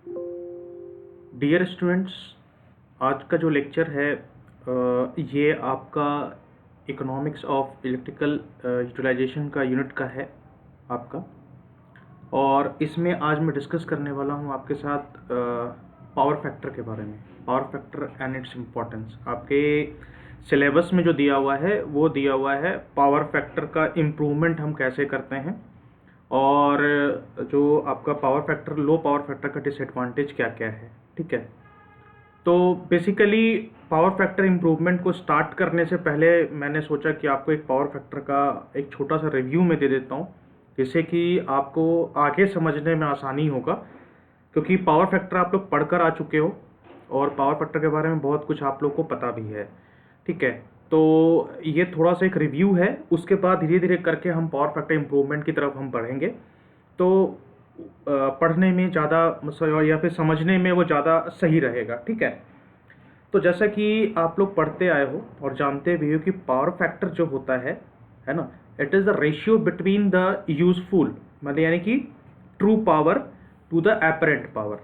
Dear students, आज का जो लेक्चर है ये आपका इकोनॉमिक्स ऑफ इलेक्ट्रिकल यूटिलाइजेशन का यूनिट का है आपका। और इसमें आज मैं डिस्कस करने वाला हूँ आपके साथ पावर फैक्टर के बारे में। Power factor and its importance आपके सिलेबस में जो दिया हुआ है वो दिया हुआ है पावर फैक्टर का इम्प्रूवमेंट हम कैसे करते हैं, और जो आपका पावर फैक्टर, लो पावर फैक्टर का डिसएडवांटेज क्या क्या है। ठीक है, तो बेसिकली पावर फैक्टर इम्प्रूवमेंट को स्टार्ट करने से पहले मैंने सोचा कि आपको एक पावर फैक्टर का एक छोटा सा रिव्यू में दे देता हूँ, जिससे कि आपको आगे समझने में आसानी होगा, क्योंकि पावर फैक्टर आप लोग पढ़कर आ चुके हो और पावर फैक्टर के बारे में बहुत कुछ आप लोग को पता भी है। ठीक है, तो ये थोड़ा सा एक रिव्यू है, उसके बाद धीरे धीरे करके हम पावर फैक्टर इम्प्रूवमेंट की तरफ हम बढ़ेंगे। तो पढ़ने में ज़्यादा या फिर समझने में वो ज़्यादा सही रहेगा। ठीक है, तो जैसा कि आप लोग पढ़ते आए हो और जानते भी हो कि पावर फैक्टर जो होता है ना, it is the ratio between the useful, मतलब यानी कि true power to the apparent power.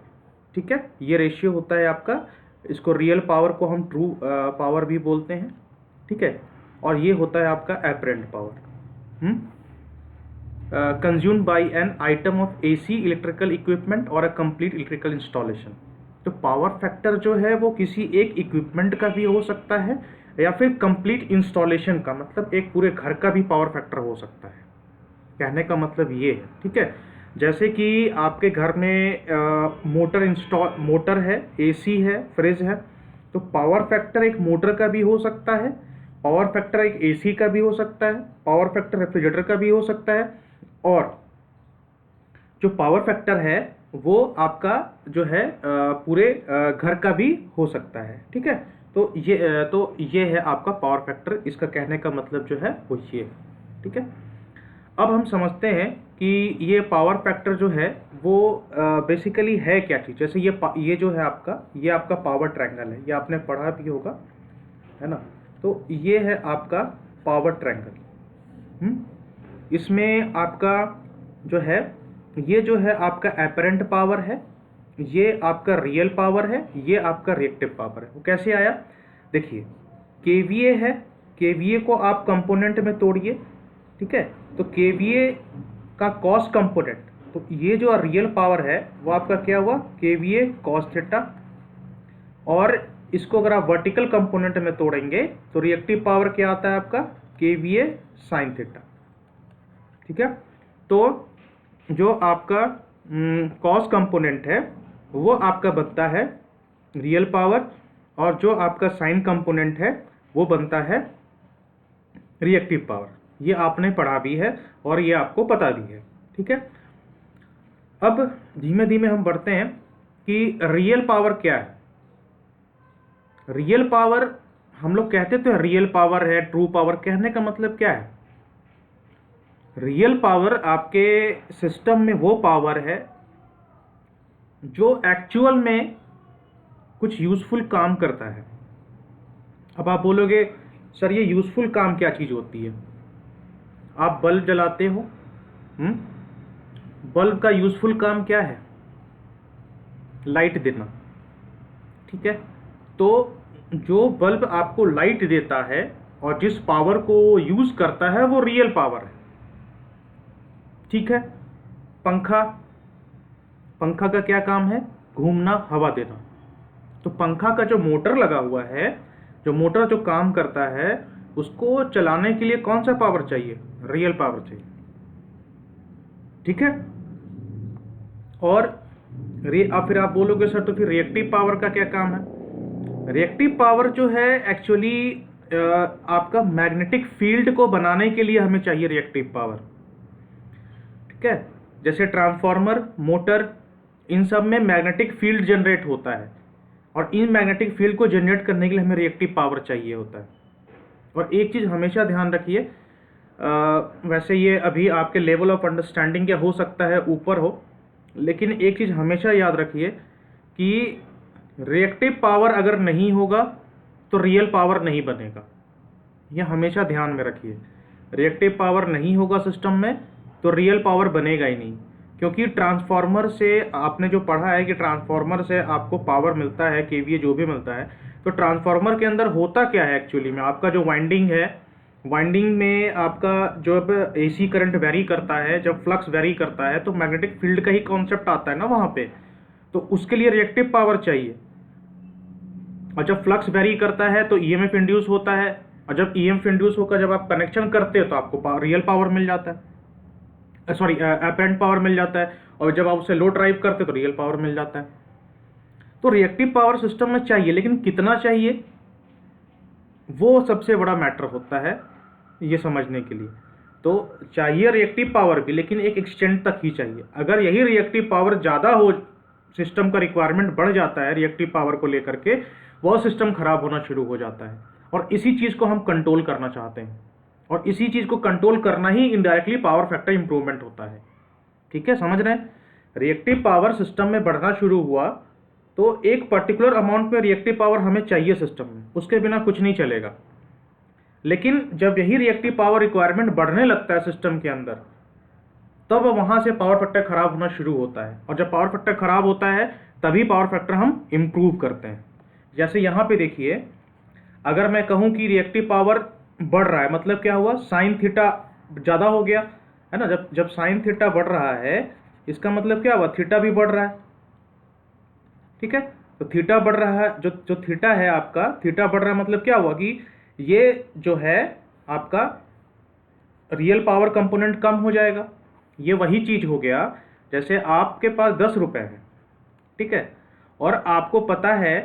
ठीक है, ये रेशियो होता है आपका। इसको रियल पावर को हम ट्रू पावर भी बोलते हैं। ठीक है, और ये होता है आपका apparent power consumed by an item of AC electrical equipment और अ कंप्लीट इलेक्ट्रिकल इंस्टॉलेशन। तो पावर फैक्टर जो है वो किसी एक इक्विपमेंट का भी हो सकता है या फिर कंप्लीट इंस्टॉलेशन का, मतलब एक पूरे घर का भी पावर फैक्टर हो सकता है। कहने का मतलब ये है। ठीक है, जैसे कि आपके घर में मोटर है, एसी है, फ्रिज है, तो पावर फैक्टर एक मोटर का भी हो सकता है, पावर फैक्टर एक एसी का भी हो सकता है, पावर फैक्टर रेफ्रिजरेटर का भी हो सकता है, और जो पावर फैक्टर है वो आपका जो है पूरे घर का भी हो सकता है। ठीक है, तो ये है आपका पावर फैक्टर। इसका कहने का मतलब जो है वो ये है। ठीक है, अब हम समझते हैं कि ये पावर फैक्टर जो है वो बेसिकली है क्या चीज़। जैसे ये जो है आपका, ये आपका पावर ट्रायंगल है, ये आपने पढ़ा भी होगा, है ना। तो ये है आपका पावर ट्रायंगल। इसमें आपका जो है, ये जो है आपका एपरेंट पावर है, ये आपका रियल पावर है, ये आपका रिएक्टिव पावर है। वो कैसे आया, देखिए केवीए है, केवीए को आप कंपोनेंट में तोड़िए। ठीक है, तो केवीए का कॉस कंपोनेंट, तो ये जो रियल पावर है वो आपका क्या हुआ, केवीए कॉस थीटा, और इसको अगर आप वर्टिकल कंपोनेंट में तोड़ेंगे तो रिएक्टिव पावर क्या आता है आपका, केवीए साइन थीटा। ठीक है, तो जो आपका कॉस कंपोनेंट है वो आपका बनता है रियल पावर, और जो आपका साइन कंपोनेंट है वो बनता है रिएक्टिव पावर। ये आपने पढ़ा भी है और ये आपको पता भी है। ठीक है, अब धीमे धीमे हम बढ़ते हैं कि रियल पावर क्या है। रियल पावर, हम लोग कहते तो रियल पावर है, ट्रू पावर, कहने का मतलब क्या है, रियल पावर आपके सिस्टम में वो पावर है जो एक्चुअल में कुछ यूजफुल काम करता है। अब आप बोलोगे सर ये यूजफुल काम क्या चीज़ होती है। आप बल्ब जलाते हो, बल्ब का यूजफुल काम क्या है, लाइट देना। ठीक है, तो जो बल्ब आपको लाइट देता है और जिस पावर को यूज करता है वो रियल पावर है। ठीक है, पंखा, पंखा का क्या काम है, घूमना, हवा देना। तो पंखा का जो मोटर लगा हुआ है, जो मोटर जो काम करता है, उसको चलाने के लिए कौन सा पावर चाहिए, रियल पावर चाहिए। ठीक है, और अब फिर आप बोलोगे सर तो फिर रिएक्टिव पावर का क्या काम है। रिएक्टिव पावर जो है एक्चुअली आपका मैग्नेटिक फील्ड को बनाने के लिए हमें चाहिए रिएक्टिव पावर। ठीक है, जैसे ट्रांसफार्मर, मोटर, इन सब में मैग्नेटिक फील्ड जनरेट होता है, और इन मैग्नेटिक फील्ड को जनरेट करने के लिए हमें रिएक्टिव पावर चाहिए होता है। और एक चीज़ हमेशा ध्यान रखिए, वैसे ये अभी आपके लेवल ऑफ अंडरस्टैंडिंग क्या हो सकता है ऊपर हो, लेकिन एक चीज़ हमेशा याद रखिए कि रिएक्टिव पावर अगर नहीं होगा तो रियल पावर नहीं बनेगा। यह हमेशा ध्यान में रखिए, रिएक्टिव पावर नहीं होगा सिस्टम में तो रियल पावर बनेगा ही नहीं। क्योंकि ट्रांसफार्मर से आपने जो पढ़ा है कि ट्रांसफार्मर से आपको पावर मिलता है, केवीए जो भी मिलता है, तो ट्रांसफार्मर के अंदर होता क्या है एक्चुअली में, आपका जो वाइंडिंग है, वाइंडिंग में आपका जब एसी करंट वेरी करता है, जब फ्लक्स वेरी करता है, तो मैग्नेटिक फील्ड का ही कॉन्सेप्ट आता है ना वहाँ पे, तो उसके लिए रिएक्टिव पावर चाहिए। और जब फ्लक्स वेरी करता है तो ईएमएफ इंड्यूस होता है, और जब ईएमएफ इंड्यूस होकर जब आप कनेक्शन करते हो तो आपको रियल पावर मिल जाता है, सॉरी अपरेंट पावर मिल जाता है, और जब आप उसे लो ड्राइव करते तो रियल पावर मिल जाता है। तो रिएक्टिव पावर सिस्टम में चाहिए, लेकिन कितना चाहिए वो सबसे बड़ा मैटर होता है ये समझने के लिए। तो चाहिए रिएक्टिव पावर भी, लेकिन एक एक्सटेंट तक ही चाहिए। अगर यही रिएक्टिव पावर ज़्यादा हो, सिस्टम का रिक्वायरमेंट बढ़ जाता है रिएक्टिव पावर को लेकर के, वह सिस्टम खराब होना शुरू हो जाता है। और इसी चीज़ को हम कंट्रोल करना चाहते हैं, और इसी चीज़ को कंट्रोल करना ही इनडायरेक्टली पावर फैक्टर इंप्रूवमेंट होता है। ठीक है, समझ रहे हैं? रिएक्टिव पावर सिस्टम में बढ़ना शुरू हुआ तो एक पर्टिकुलर अमाउंट में रिएक्टिव पावर हमें चाहिए सिस्टम में, उसके बिना कुछ नहीं चलेगा। लेकिन जब यही रिएक्टिव पावर रिक्वायरमेंट बढ़ने लगता है सिस्टम के अंदर, तब वहाँ से पावर फैक्टर खराब होना शुरू होता है। और जब पावर फैक्टर खराब होता है तभी पावर फैक्टर हम इम्प्रूव करते हैं। जैसे यहाँ पे देखिए, अगर मैं कहूँ कि रिएक्टिव पावर बढ़ रहा है, मतलब क्या हुआ, साइन थीटा ज़्यादा हो गया है ना। जब जब साइन थीटा बढ़ रहा है, इसका मतलब क्या हुआ, थीटा भी बढ़ रहा है। ठीक है, तो थीटा बढ़ रहा है, जो जो थीटा है आपका, थीटा बढ़ रहा है मतलब क्या हुआ कि ये जो है आपका रियल पावर कंपोनेंट कम हो जाएगा। ये वही चीज़ हो गया, जैसे आपके पास 10 रुपये है, ठीक है, और आपको पता है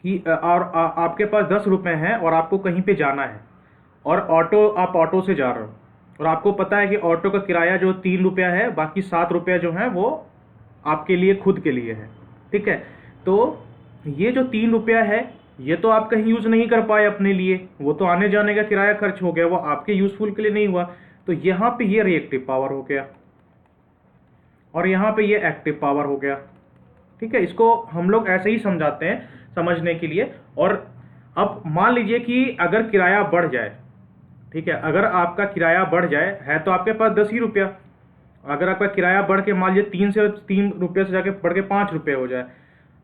कि आपके पास 10 रुपये हैं और आपको कहीं पे जाना है, और आप ऑटो से जा रहे हो, और आपको पता है कि ऑटो का किराया जो 3 रुपया है, बाकी 7 रुपया जो है वो आपके लिए खुद के लिए है। ठीक है, तो ये जो 3 रुपया है ये तो आप कहीं यूज़ नहीं कर पाए अपने लिए, वो तो आने जाने का किराया खर्च हो गया, वो आपके यूज़फुल के लिए नहीं हुआ। तो यहाँ पे ये रिएक्टिव पावर हो गया, और यहाँ पे ये एक्टिव पावर हो गया। ठीक है, इसको हम लोग ऐसे ही समझाते हैं समझने के लिए। और अब मान लीजिए कि अगर किराया बढ़ जाए, ठीक है, अगर आपका किराया बढ़ जाए, है तो आपके पास 10 ही रुपया, अगर आपका किराया बढ़ के मान लीजिए 3 रुपये से जाके बढ़ के 5 रुपये हो जाए,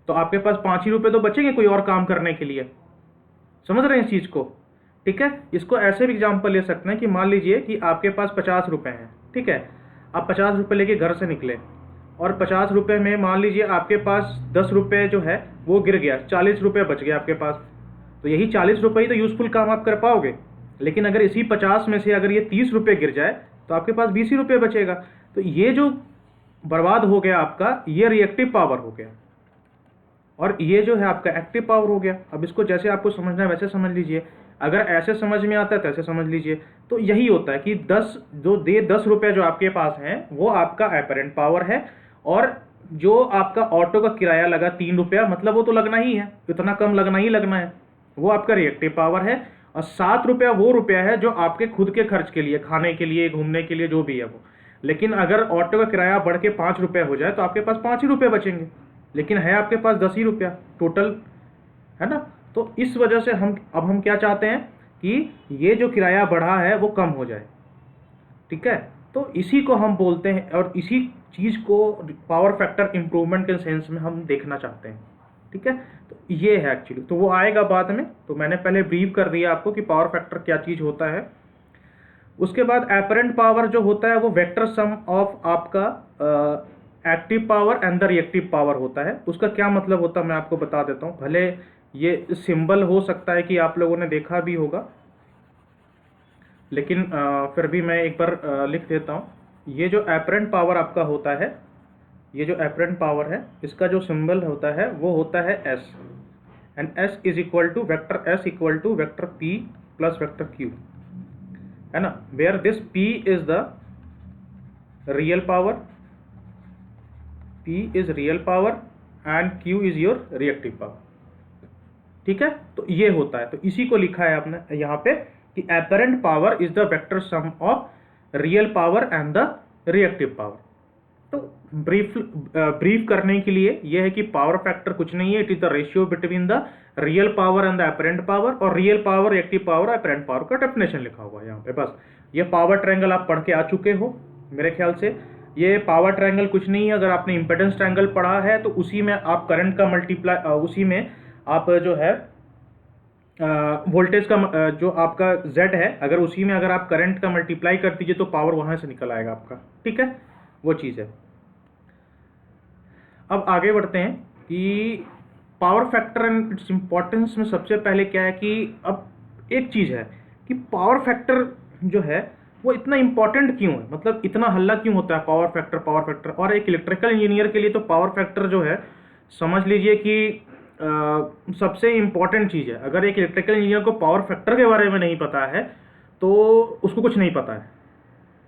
तो आपके पास 5 ही रुपये तो बचेंगे कोई और काम करने के लिए। समझ रहे हैं इस चीज़ को? ठीक है, इसको ऐसे भी एग्जाम्पल ले सकते हैं कि मान लीजिए कि आपके पास 50 रुपये हैं, ठीक है, आप 50 रुपये लेके घर से निकले, और 50 रुपये में मान लीजिए आपके पास 10 रुपये जो है वो गिर गया, 40 रुपये बच गया आपके पास। तो यही 40 रुपये ही तो यूज़फुल काम आप कर पाओगे। लेकिन अगर इसी 50 में से अगर ये 30 रुपये गिर जाए तो आपके पास 20 ही रुपये बचेगा। तो ये जो बर्बाद हो गया आपका, ये रिएक्टिव पावर हो गया, और ये जो है आपका एक्टिव पावर हो गया। अब इसको जैसे आपको समझना है वैसे समझ लीजिए, अगर ऐसे समझ में आता है तो ऐसे समझ लीजिए। तो यही होता है कि 10 रुपये जो आपके पास हैं वो आपका अपरेंट पावर है, और जो आपका ऑटो का किराया लगा 3 रुपया, मतलब वो तो लगना ही है, इतना कम लगना ही लगना है, वो आपका रिएक्टिव पावर है। और 7 रुपया वो रुपया है जो आपके खुद के खर्च के लिए, खाने के लिए, घूमने के लिए, जो भी है वो। लेकिन अगर ऑटो का किराया बढ़ के 5 रुपये हो जाए तो आपके पास 5 ही रुपये बचेंगे, लेकिन है आपके पास 10 ही रुपया टोटल, है ना। तो इस वजह से हम क्या चाहते हैं कि ये जो किराया बढ़ा है वो कम हो जाए। ठीक है, तो इसी को हम बोलते हैं, और इसी चीज़ को पावर फैक्टर इम्प्रूवमेंट के सेंस में हम देखना चाहते हैं। ठीक है, तो ये है एक्चुअली, तो वो आएगा बाद में। तो मैंने पहले ब्रीफ कर दिया आपको कि पावर फैक्टर क्या चीज़ होता है। उसके बाद अपरेंट पावर जो होता है वो वेक्टर सम ऑफ आपका active power and the reactive power होता है। उसका क्या मतलब होता है मैं आपको बता देता हूँ। भले ये सिंबल हो सकता है कि आप लोगों ने देखा भी होगा, लेकिन फिर भी मैं एक बार लिख देता हूँ। ये जो अपरेंट पावर आपका होता है, ये जो अपरेंट पावर है, इसका जो सिंबल होता है वो होता है S, and S is equal to vector S equal to vector P plus vector Q, है ना, where this P is the real power, P is real power and Q is your reactive power. ठीक है, तो ये होता है। तो इसी को लिखा है आपने यहाँ पे कि apparent power is the vector sum of real power and the reactive power. तो ब्रीफ करने के लिए यह है कि पावर फैक्टर कुछ नहीं है, it is the ratio between the real power and the apparent power, और real power, reactive power, apparent power का डेफिनेशन लिखा हुआ है यहाँ पे। बस ये पावर ट्रायंगल आप पढ़ के आ चुके हो मेरे ख्याल से। ये पावर ट्रायंगल कुछ नहीं है, अगर आपने इम्पेडेंस ट्रायंगल पढ़ा है तो उसी में आप करंट का मल्टीप्लाई, उसी में आप जो है वोल्टेज का जो आपका Z है, अगर उसी में अगर आप करंट का मल्टीप्लाई कर दीजिए तो पावर वहाँ से निकल आएगा आपका, ठीक है, वो चीज़ है। अब आगे बढ़ते हैं कि power factor and its importance में सबसे पहले क्या है कि अब एक चीज़ है कि पावर फैक्टर जो है वो इतना इम्पोर्टेंट क्यों है, मतलब इतना हल्ला क्यों होता है पावर फैक्टर। और एक इलेक्ट्रिकल इंजीनियर के लिए तो पावर फैक्टर जो है समझ लीजिए कि सबसे इम्पॉर्टेंट चीज़ है। अगर एक इलेक्ट्रिकल इंजीनियर को पावर फैक्टर के बारे में नहीं पता है तो उसको कुछ नहीं पता है,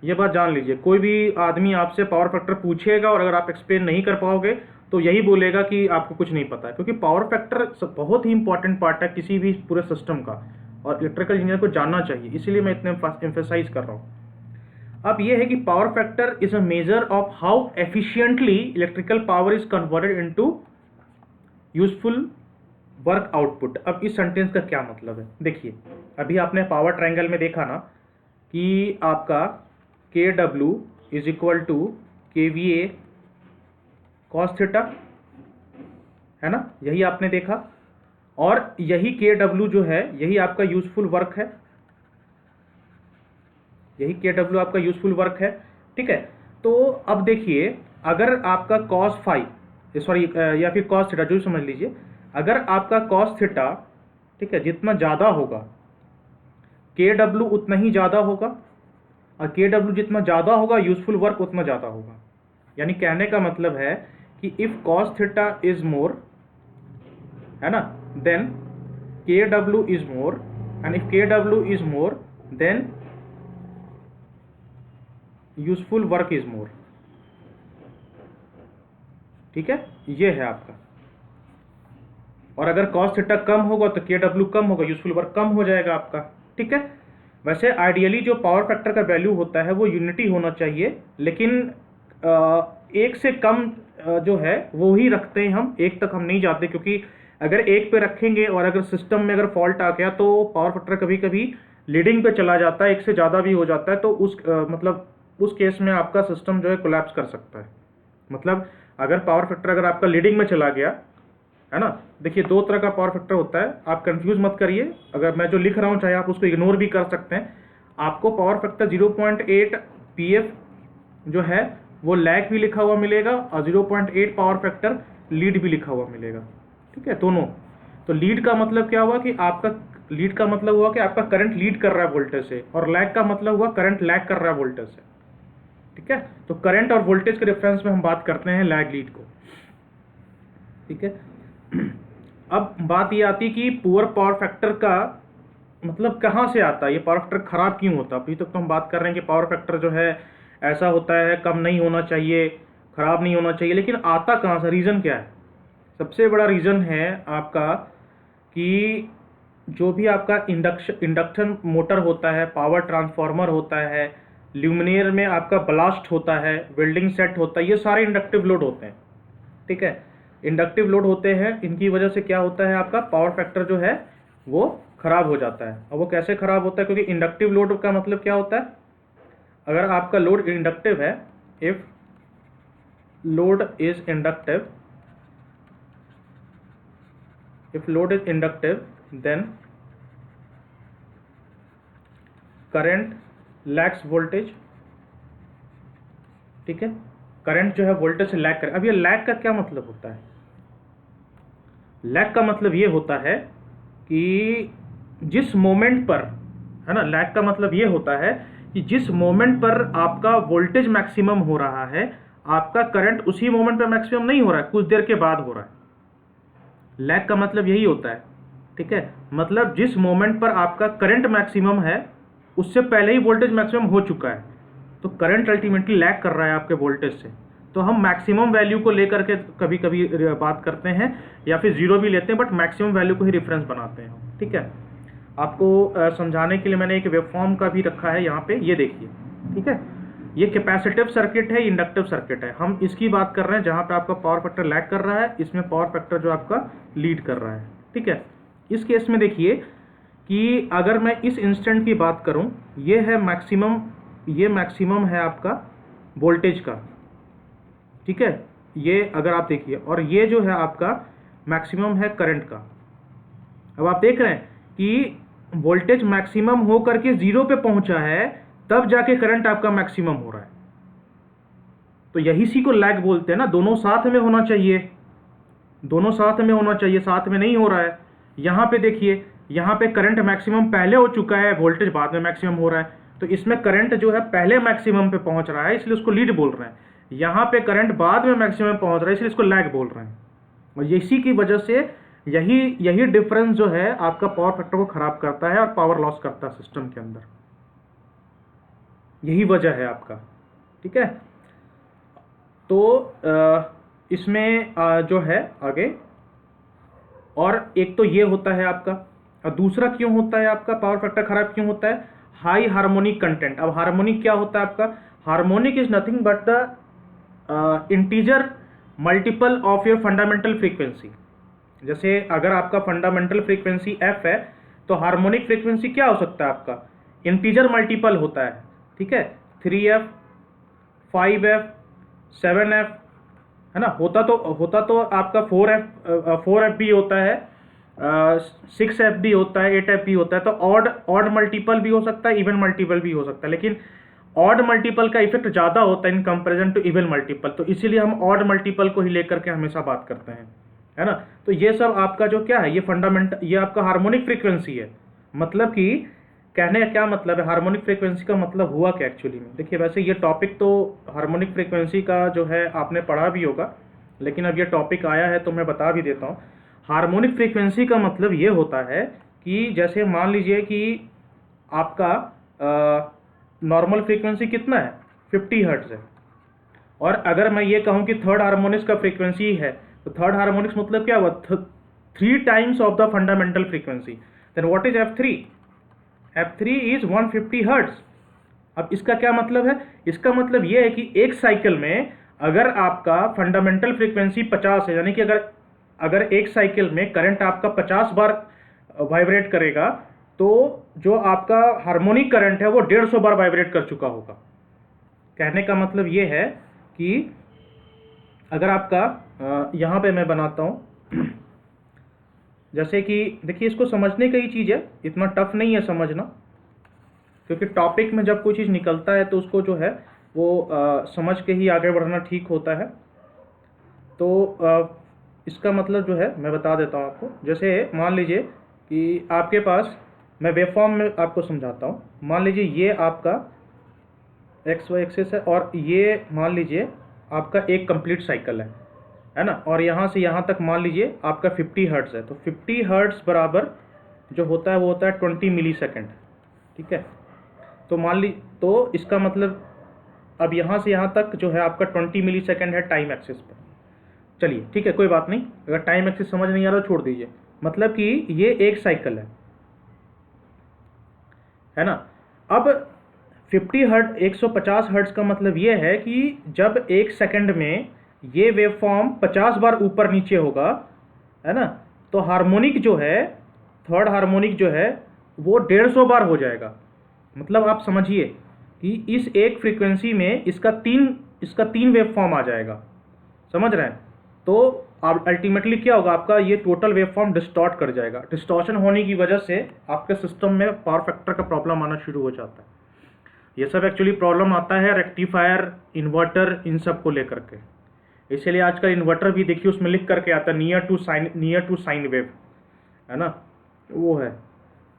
ये बात जान लीजिए। कोई भी आदमी आपसे पावर फैक्टर पूछेगा और अगर आप एक्सप्लेन नहीं कर पाओगे तो यही बोलेगा कि आपको कुछ नहीं पता है, क्योंकि पावर फैक्टर बहुत ही इंपॉर्टेंट पार्ट है किसी भी पूरे सिस्टम का और इलेक्ट्रिकल इंजीनियर को जानना चाहिए, इसीलिए मैं इतने एम्फेसाइज कर रहा हूँ। अब ये है कि power factor is a measure of how efficiently electrical power is converted into useful work output. अब इस सेंटेंस का क्या मतलब है, देखिए अभी आपने पावर ट्रायंगल में देखा ना कि आपका KW is equal to KVA cos theta, है ना, यही आपने देखा, और यही KW जो है यही आपका यूजफुल वर्क है, यही KW आपका यूजफुल वर्क है, ठीक है। तो अब देखिए अगर आपका कॉस फाई, सॉरी या फिर कॉस थीटा जो समझ लीजिए, अगर आपका कॉस थीटा, ठीक है, जितना ज़्यादा होगा KW उतना ही ज़्यादा होगा, और KW जितना ज़्यादा होगा यूजफुल वर्क उतना ज़्यादा होगा। यानी कहने का मतलब है कि if cos theta is more, है ना, then KW is more, and if KW is more then useful work is more, ठीक है, ये है आपका। और अगर कॉस थीटा कम होगा तो KW कम होगा, यूजफुल वर्क कम हो जाएगा आपका, ठीक है। वैसे आइडियली जो पावर फैक्टर का वैल्यू होता है वो यूनिटी होना चाहिए, लेकिन एक से कम जो है वो ही रखते हैं हम, एक तक हम नहीं जाते, क्योंकि अगर एक पे रखेंगे और अगर सिस्टम में अगर फॉल्ट आ गया तो पावर फैक्टर कभी कभी लीडिंग पे चला जाता है, एक से ज़्यादा भी हो जाता है, तो उस मतलब उस केस में आपका सिस्टम जो है कोलैप्स कर सकता है। मतलब अगर पावर फैक्टर अगर आपका लीडिंग में चला गया, है ना, देखिए दो तरह का पावर फैक्टर होता है, आप कंफ्यूज मत करिए, अगर मैं जो लिख रहा हूँ चाहे आप उसको इग्नोर भी कर सकते हैं। आपको पावर फैक्टर 0.8 PF जो है वो लैग भी लिखा हुआ मिलेगा और 0.8 पावर फैक्टर लीड भी लिखा हुआ मिलेगा, ठीक है, दोनों। तो लीड का मतलब क्या हुआ कि आपका लीड का मतलब हुआ कि आपका करंट लीड कर रहा है वोल्टेज से, और लैग का मतलब हुआ करंट लैग कर रहा है वोल्टेज से, ठीक है। तो करंट और वोल्टेज के रेफरेंस में हम बात करते हैं लैग लीड को, ठीक है। अब बात ये आती है कि पुअर पावर फैक्टर का मतलब कहाँ से आता है, ये पावर फैक्टर खराब क्यों होता है। अभी तक तो हम बात कर रहे हैं कि पावर फैक्टर जो है ऐसा होता है, कम नहीं होना चाहिए, खराब नहीं होना चाहिए, लेकिन आता कहाँ से, रीज़न क्या है। सबसे बड़ा रीज़न है आपका कि जो भी आपका इंडक्शन मोटर होता है, पावर ट्रांसफार्मर होता है, ल्यूमिनियर में आपका ब्लास्ट होता है, वेल्डिंग सेट होता है, ये सारे इंडक्टिव लोड होते हैं, ठीक है, इंडक्टिव लोड होते हैं। इनकी वजह से क्या होता है, आपका पावर फैक्टर जो है वो खराब हो जाता है। और वो कैसे खराब होता है, क्योंकि इंडक्टिव लोड का मतलब क्या होता है, अगर आपका लोड इंडक्टिव है, if load is inductive, if load is inductive then current lags voltage, ठीक है, करंट जो है वोल्टेज से लैग करे। अब ये लैग का क्या मतलब होता है, लैग का मतलब ये होता है कि जिस मोमेंट पर, है ना, लैग का मतलब ये होता है कि जिस मोमेंट पर आपका वोल्टेज मैक्सिमम हो रहा है, आपका करंट उसी मोमेंट पर मैक्सिमम नहीं हो रहा है, कुछ देर के बाद हो रहा है। लैग का मतलब यही होता है, ठीक है, मतलब जिस मोमेंट पर आपका करंट मैक्सिमम है उससे पहले ही वोल्टेज मैक्सिमम हो चुका है, तो करंट अल्टीमेटली लैग कर रहा है आपके वोल्टेज से। तो हम मैक्सिमम वैल्यू को लेकर के कभी कभी बात करते हैं या फिर जीरो भी लेते हैं, बट मैक्सिमम वैल्यू को ही रेफरेंस बनाते हैं, ठीक है। आपको समझाने के लिए मैंने एक वेवफॉर्म का भी रखा है यहाँ पे, ये देखिए, ठीक है। ये कैपेसिटिव सर्किट है, इंडक्टिव सर्किट है, हम इसकी बात कर रहे हैं जहाँ पे आपका पावर फैक्टर लैग कर रहा है, इसमें पावर फैक्टर जो आपका लीड कर रहा है, ठीक है। इस केस में देखिए कि अगर मैं इस इंस्टेंट की बात करूँ, ये है मैक्सिमम, ये मैक्सिमम है आपका वोल्टेज का, ठीक है, ये अगर आप देखिए, और ये जो है आपका मैक्सिमम है करंट का। अब आप देख रहे हैं कि वोल्टेज मैक्सिमम हो करके जीरो पे पहुंचा है, तब जाके करंट आपका मैक्सिमम हो रहा है। तो यही सी को लैग बोलते हैं ना, दोनों साथ में होना चाहिए, दोनों साथ में होना चाहिए, साथ में नहीं हो रहा है। यहाँ पे देखिए, यहाँ पे करंट मैक्सिमम पहले हो चुका है, वोल्टेज बाद में मैक्सिमम हो रहा है, तो इसमें करंट जो है पहले मैक्सिमम पे पहुंच रहा है, इसलिए उसको लीड बोल रहे हैं। यहाँ पे करंट बाद में मैक्सिमम पहुंच रहा है, इसलिए इसको लैग बोल रहे हैं। और इसी की वजह से यही डिफरेंस जो है आपका पावर फैक्टर को खराब करता है और पावर लॉस करता है सिस्टम के अंदर, यही वजह है आपका। ठीक है, तो इसमें जो है आगे, और एक तो ये होता है आपका, और दूसरा क्यों होता है आपका पावर फैक्टर खराब क्यों होता है, हाई हार्मोनिक कंटेंट। अब हार्मोनिक क्या होता है आपका, harmonic is nothing but the integer multiple of your fundamental frequency. जैसे अगर आपका फंडामेंटल फ्रीक्वेंसी एफ है, तो हार्मोनिक फ्रीक्वेंसी क्या हो सकता है आपका, इंटीजर मल्टीपल होता है। ठीक है, 3f 5f 7f है ना, होता तो आपका 4f भी होता है, 6f भी होता है, 8f भी होता है। तो ऑड मल्टीपल भी हो सकता है, इवन मल्टीपल भी हो सकता है, लेकिन ऑड मल्टीपल का इफेक्ट ज़्यादा होता है in comparison to even multiple, तो इसीलिए हम ऑड मल्टीपल को ही लेकर के हमेशा बात करते हैं, है ना। तो ये सब आपका जो क्या है, ये फंडामेंटल, ये आपका हार्मोनिक फ्रीक्वेंसी है। मतलब कि कहने का क्या मतलब है, हार्मोनिक फ्रीक्वेंसी का मतलब हुआ क्या एक्चुअली में। देखिए, वैसे ये टॉपिक तो हार्मोनिक फ्रीक्वेंसी का जो है आपने पढ़ा भी होगा, लेकिन अब ये टॉपिक आया है तो मैं बता भी देता हूँ। हार्मोनिक फ्रीक्वेंसी का मतलब ये होता है कि जैसे मान लीजिए कि आपका नॉर्मल फ्रीक्वेंसी कितना है, 50 हर्ट्ज है, और अगर मैं ये कहूँ कि थर्ड हार्मोनिक्स का फ्रीक्वेंसी है, तो थर्ड हार्मोनिक्स मतलब क्या हुआ, 3 times of the fundamental frequency. Then what is f3? f3 is 150 hertz. अब इसका क्या मतलब है, इसका मतलब ये है कि एक साइकिल में अगर आपका फंडामेंटल फ्रीक्वेंसी 50 है, यानी कि अगर एक साइकिल में करंट आपका 50 बार वाइब्रेट करेगा, तो जो आपका हार्मोनिक करंट है वो 150 बार वाइब्रेट कर चुका होगा। कहने का मतलब ये है कि अगर आपका यहाँ पे मैं बनाता हूँ, जैसे कि देखिए, इसको समझने का ही चीज़ है, इतना टफ नहीं है समझना, क्योंकि टॉपिक में जब कोई चीज़ निकलता है तो उसको जो है वो समझ के ही आगे बढ़ना ठीक होता है। तो इसका मतलब जो है मैं बता देता हूँ आपको। जैसे मान लीजिए कि आपके पास, मैं वेवफॉर्म में आपको समझाता हूँ। मान लीजिए ये आपका एक्स वाई एक्सिस है, और ये मान लीजिए आपका एक कंप्लीट साइकिल है ना, और यहाँ से यहाँ तक मान लीजिए आपका 50 हर्ट्ज है। तो 50 हर्ट्ज बराबर जो होता है वो होता है 20 मिली सेकेंड। ठीक है, तो मान ली, तो इसका मतलब अब यहाँ से यहाँ तक जो है आपका 20 मिली सेकेंड है टाइम एक्सिस पे। चलिए ठीक है, कोई बात नहीं, अगर टाइम एक्सिस समझ नहीं आ रहा छोड़ दीजिए। मतलब कि ये एक साइकिल है ना। अब 50 हर्ट्ज 150 हर्ट्ज का मतलब ये है कि जब एक सेकंड में ये वेवफॉर्म 50 बार ऊपर नीचे होगा, है ना, तो हार्मोनिक जो है, थर्ड हार्मोनिक जो है वो 150 बार हो जाएगा। मतलब आप समझिए कि इस एक फ्रीक्वेंसी में इसका तीन वेवफॉर्म आ जाएगा, समझ रहे हैं। तो आप अल्टीमेटली क्या होगा, आपका ये टोटल वेवफॉर्म डिस्टॉर्ट कर जाएगा। डिस्टॉर्शन होने की वजह से आपके सिस्टम में पावर फैक्टर का प्रॉब्लम आना शुरू हो जाता है। ये सब एक्चुअली प्रॉब्लम आता है रेक्टिफायर, इन्वर्टर, इन सब को लेकर के। इसलिए आजकल इन्वर्टर भी देखिए उसमें लिख करके आता है नियर टू साइन वेव, है ना, वो है।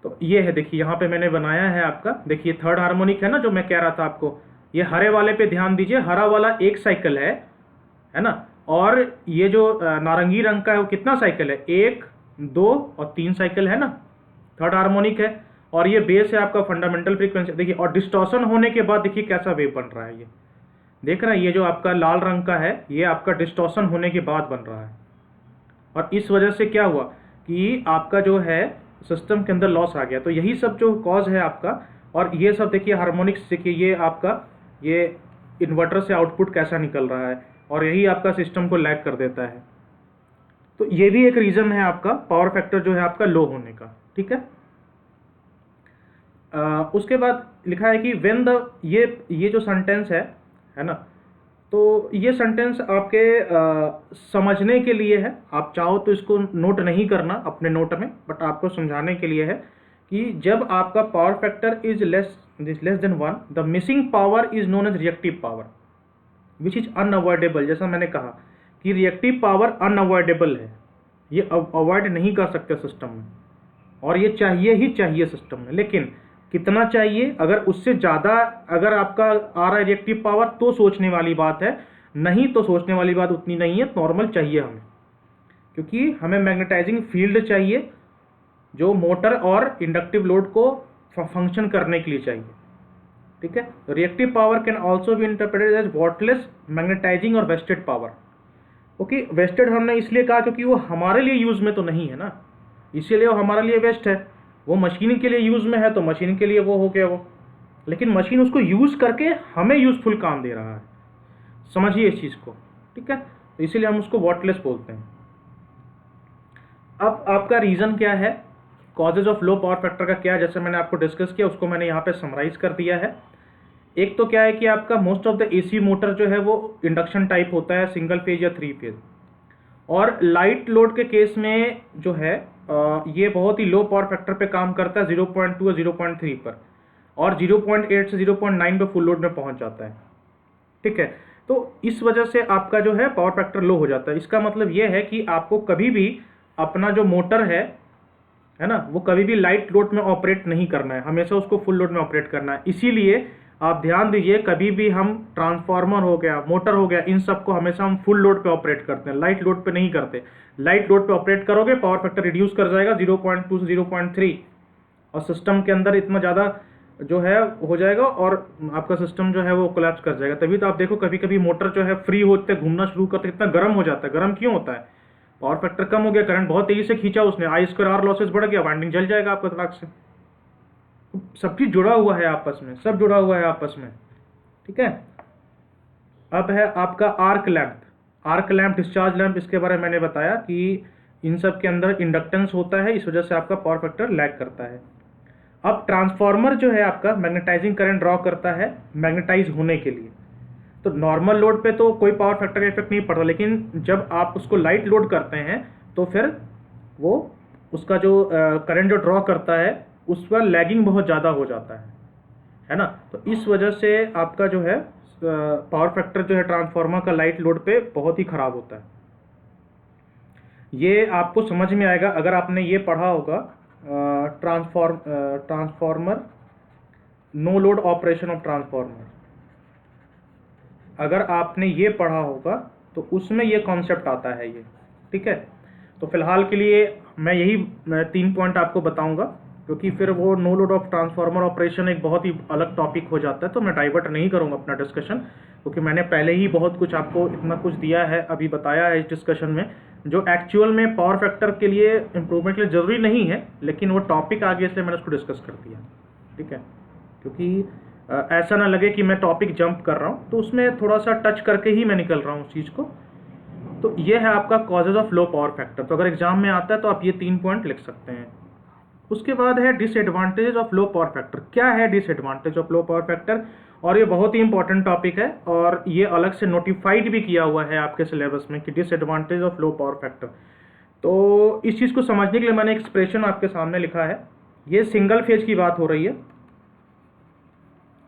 तो ये है, देखिए यहाँ पे मैंने बनाया है आपका, देखिए थर्ड हार्मोनिक है ना, जो मैं कह रहा था आपको। ये हरे वाले पे ध्यान दीजिए, हरा वाला एक साइकिल है ना, और ये जो नारंगी रंग का है वो कितना साइकिल है, 1 2 और 3 साइकिल है ना, थर्ड हार्मोनिक है। और ये बेस है आपका फंडामेंटल फ्रीक्वेंसी। देखिए, और डिस्टॉर्शन होने के बाद देखिए कैसा वेव बन रहा है, ये देख रहे हैं, ये जो आपका लाल रंग का है ये आपका डिस्टॉर्शन होने के बाद बन रहा है। और इस वजह से क्या हुआ कि आपका जो है सिस्टम के अंदर लॉस आ गया। तो यही सब जो कॉज है आपका। और ये सब देखिए हार्मोनिक्स, देखिए ये आपका ये इन्वर्टर से आउटपुट कैसा निकल रहा है, और यही आपका सिस्टम को लैग कर देता है। तो ये भी एक रीज़न है आपका पावर फैक्टर जो है आपका लो होने का। ठीक है, उसके बाद लिखा है कि व्हेन द, ये जो सेंटेंस है ना, तो ये सेंटेंस आपके समझने के लिए है, आप चाहो तो इसको नोट नहीं करना अपने नोट में, बट आपको समझाने के लिए है कि जब आपका power factor is less than 1, the missing power is known as reactive power which is unavoidable. जैसा मैंने कहा कि रिएक्टिव पावर अनअवॉइडेबल है, ये अवॉइड नहीं कर सकते सिस्टम में, और ये चाहिए ही चाहिए सिस्टम में। लेकिन कितना चाहिए, अगर उससे ज़्यादा अगर आपका आ रहा है रिएक्टिव पावर तो सोचने वाली बात है, नहीं तो सोचने वाली बात उतनी नहीं है, नॉर्मल चाहिए हमें, क्योंकि हमें मैग्नेटाइजिंग फील्ड चाहिए जो मोटर और इंडक्टिव लोड को फंक्शन करने के लिए चाहिए। ठीक है, reactive power can also be interpreted as wattless magnetizing और वेस्टेड पावर। ओके, वेस्टेड हमने इसलिए कहा क्योंकि वो हमारे लिए यूज में तो नहीं है ना, इसीलिए वो हमारे लिए वेस्ट है। वो मशीन के लिए यूज में है तो मशीन के लिए वो हो गया वो, लेकिन मशीन उसको यूज करके हमें यूजफुल काम दे रहा है, समझिए इस चीज को। ठीक है, तो इसीलिए हम उसको वॉटलेस बोलते हैं। अब आपका रीजन क्या है, causes of low power factor का क्या है, जैसे मैंने आपको डिस्कस किया उसको मैंने यहाँ पे समराइज कर दिया है। एक तो क्या है कि आपका most of the AC motor जो है वो इंडक्शन टाइप होता है, सिंगल फेज या 3 फेज, और लाइट लोड के केस में जो है ये बहुत ही लो पावर फैक्टर पे काम करता है, 0.2 या 0.3 पर, और 0.8 से 0.9 पे फुल लोड में पहुंच जाता है। ठीक है, तो इस वजह से आपका जो है पावर फैक्टर लो हो जाता है। इसका मतलब ये है कि आपको कभी भी अपना जो मोटर है ना, वो कभी भी लाइट लोड में ऑपरेट नहीं करना है, हमेशा उसको फुल लोड में ऑपरेट करना है। इसीलिए आप ध्यान दीजिए, कभी भी हम ट्रांसफार्मर हो गया, मोटर हो गया, इन सबको हमेशा हम फुल लोड पे ऑपरेट करते हैं, लाइट लोड पे नहीं करते। लाइट लोड पे ऑपरेट करोगे पावर फैक्टर रिड्यूस कर जाएगा 0.2 से 0.3, और सिस्टम के अंदर इतना ज़्यादा जो है हो जाएगा और आपका सिस्टम जो है वो कोलैप्स कर जाएगा। तभी तो आप देखो कभी कभी मोटर जो है फ्री होते घूमना शुरू करते कितना गर्म हो जाता है। गर्म क्यों होता है, पावर फैक्टर कम हो गया, करंट बहुत तेजी से खींचा उसने, I2R लॉसेस बढ़ गया, वाइंडिंग जल जाएगा आपका तलाक से। सब चीज जुड़ा हुआ है आपस में, सब जुड़ा हुआ है आपस में। ठीक है, अब है आपका arc lamp. Arc lamp, discharge lamp, इसके बारे में मैंने बताया कि इन सब के अंदर इंडक्टेंस होता है, इस वजह से आपका पावर फैक्टर लैग करता है। अब ट्रांसफार्मर जो है आपका मैग्नेटाइजिंग करंट ड्रॉ करता है मैग्नेटाइज होने के लिए। तो नॉर्मल लोड पे तो कोई पावर फैक्टर का इफेक्ट नहीं पड़ता, लेकिन जब आप उसको लाइट लोड करते हैं तो फिर वो उसका जो करंट जो ड्रॉ करता है उस पर लैगिंग बहुत ज़्यादा हो जाता है ना। तो इस वजह से आपका जो है पावर फैक्टर जो है ट्रांसफार्मर का लाइट लोड पे बहुत ही ख़राब होता है। ये आपको समझ में आएगा अगर आपने ये पढ़ा होगा transformer no load operation of transformer. अगर आपने ये पढ़ा होगा तो उसमें ये कॉन्सेप्ट आता है ये। ठीक है, तो फिलहाल के लिए मैं यही 3 पॉइंट आपको बताऊंगा, क्योंकि फिर वो no load of transformer operation एक बहुत ही अलग टॉपिक हो जाता है, तो मैं डाइवर्ट नहीं करूंगा अपना डिस्कशन, क्योंकि मैंने पहले ही बहुत कुछ आपको इतना कुछ दिया है, अभी बताया है इस डिस्कशन में, जो एक्चुअल में पावर फैक्टर के लिए इम्प्रूवमेंट के लिए ज़रूरी नहीं है, लेकिन वो टॉपिक आ गया इसलिए मैंने उसको डिस्कस कर दिया। ठीक है, क्योंकि ऐसा ना लगे कि मैं टॉपिक जंप कर रहा हूँ, तो उसमें थोड़ा सा टच करके ही मैं निकल रहा हूँ उस चीज़ को। तो ये है आपका causes of low power factor. तो अगर एग्जाम में आता है तो आप ये 3 पॉइंट लिख सकते हैं। उसके बाद है disadvantages of low power factor. क्या है disadvantage of low power factor, और ये बहुत ही इंपॉर्टेंट टॉपिक है, और ये अलग से नोटिफाइड भी किया हुआ है आपके सिलेबस में कि disadvantage of low power factor. तो इस चीज़ को समझने के लिए मैंने एक्सप्रेशन आपके सामने लिखा है। ये सिंगल फेज की बात हो रही है।